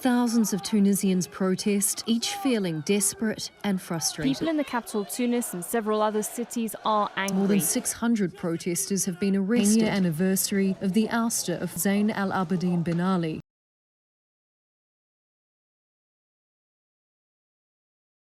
Thousands of Tunisians protest, each feeling desperate and frustrated. People in the capital Tunis and several other cities are angry. More than 600 protesters have been arrested. 10-year anniversary of the ouster of Zayn Al Abidine Ben Ali.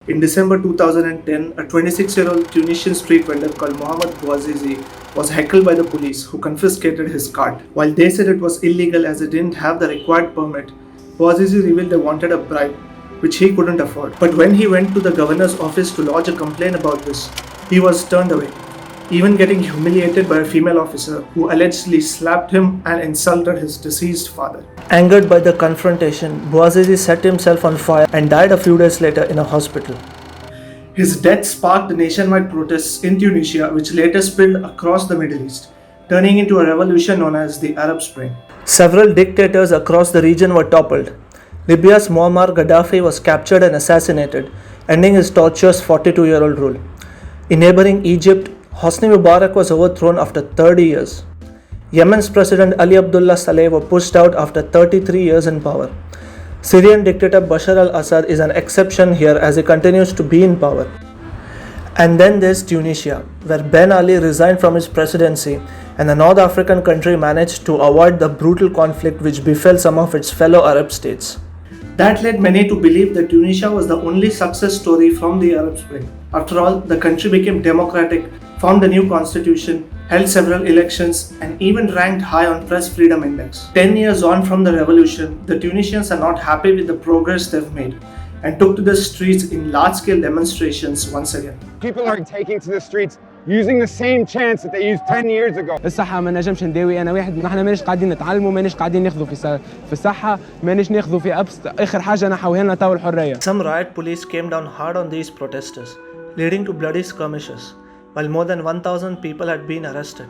In December 2010, a 26-year-old Tunisian street vendor called Mohamed Bouazizi was heckled by the police, who confiscated his cart. While they said it was illegal as it didn't have the required permit, Bouazizi revealed they wanted a bribe, which he couldn't afford. But when he went to the governor's office to lodge a complaint about this, he was turned away, even getting humiliated by a female officer who allegedly slapped him and insulted his deceased father. Angered by the confrontation, Bouazizi set himself on fire and died a few days later in a hospital. His death sparked nationwide protests in Tunisia, which later spilled across the Middle East, turning into a revolution known as the Arab Spring. Several dictators across the region were toppled. Libya's Muammar Gaddafi was captured and assassinated, ending his tortuous 42-year-old rule. In neighboring Egypt, Hosni Mubarak was overthrown after 30 years. Yemen's President Ali Abdullah Saleh was pushed out after 33 years in power. Syrian dictator Bashar al-Assad is an exception here as he continues to be in power. And then there's Tunisia, where Ben Ali resigned from his presidency and the North African country managed to avoid the brutal conflict which befell some of its fellow Arab states. That led many to believe that Tunisia was the only success story from the Arab Spring. After all, the country became democratic, formed a new constitution, held several elections, and even ranked high on Press Freedom Index. 10 years on from the revolution, the Tunisians are not happy with the progress they've made and took to the streets in large-scale demonstrations once again. People are taking to the streets using the same chants that they used 10 years ago. الصحة ما نجمش نداوي أنا واحد نحن ماناش قاعدين نتعلموا ماناش قاعدين ناخذوا في الصحة ماناش ناخذوا في أبسط آخر حاجة نحوها لنا تو الحرية. Some riot police came down hard on these protesters, leading to bloody skirmishes, while more than 1,000 people had been arrested.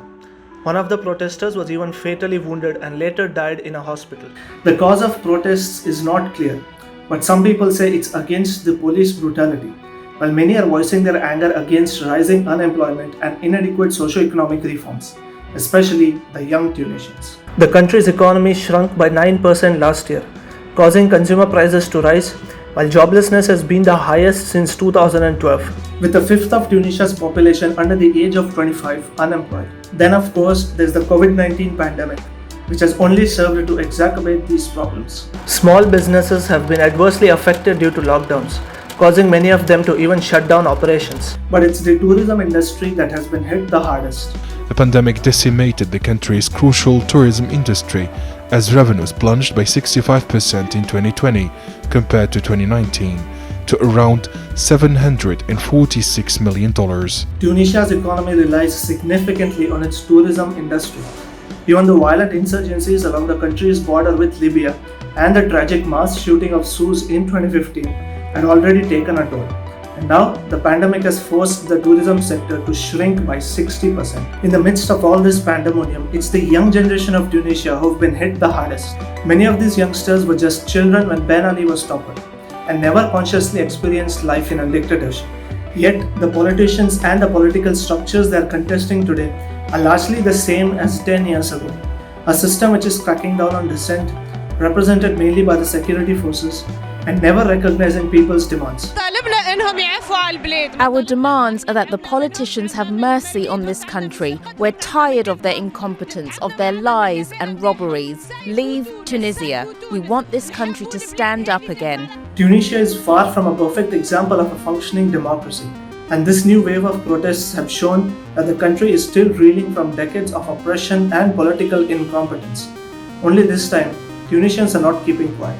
One of the protesters was even fatally wounded and later died in a hospital. The cause of protests is not clear, but some people say it's against the police brutality, while many are voicing their anger against rising unemployment and inadequate socio-economic reforms, especially the young Tunisians. The country's economy shrunk by 9% last year, causing consumer prices to rise, while joblessness has been the highest since 2012, with a fifth of Tunisia's population under the age of 25 unemployed. Then of course there's the COVID-19 pandemic, which has only served to exacerbate these problems. Small businesses have been adversely affected due to lockdowns, causing many of them to even shut down operations. But it's the tourism industry that has been hit the hardest. The pandemic decimated the country's crucial tourism industry as revenues plunged by 65% in 2020 compared to 2019 to around $746 million. Tunisia's economy relies significantly on its tourism industry. Even the violent insurgencies along the country's border with Libya and the tragic mass shooting of Sousse in 2015 had already taken a toll. And now, the pandemic has forced the tourism sector to shrink by 60%. In the midst of all this pandemonium, it's the young generation of Tunisia who've been hit the hardest. Many of these youngsters were just children when Ben Ali was toppled and never consciously experienced life in a dictatorship. Yet, the politicians and the political structures they are contesting today are largely the same as 10 years ago. A system which is cracking down on dissent, represented mainly by the security forces, and never recognizing people's demands. Our demands are that the politicians have mercy on this country. We're tired of their incompetence, of their lies and robberies. Leave Tunisia. We want this country to stand up again. Tunisia is far from a perfect example of a functioning democracy, and this new wave of protests have shown that the country is still reeling from decades of oppression and political incompetence. Only this time, Tunisians are not keeping quiet.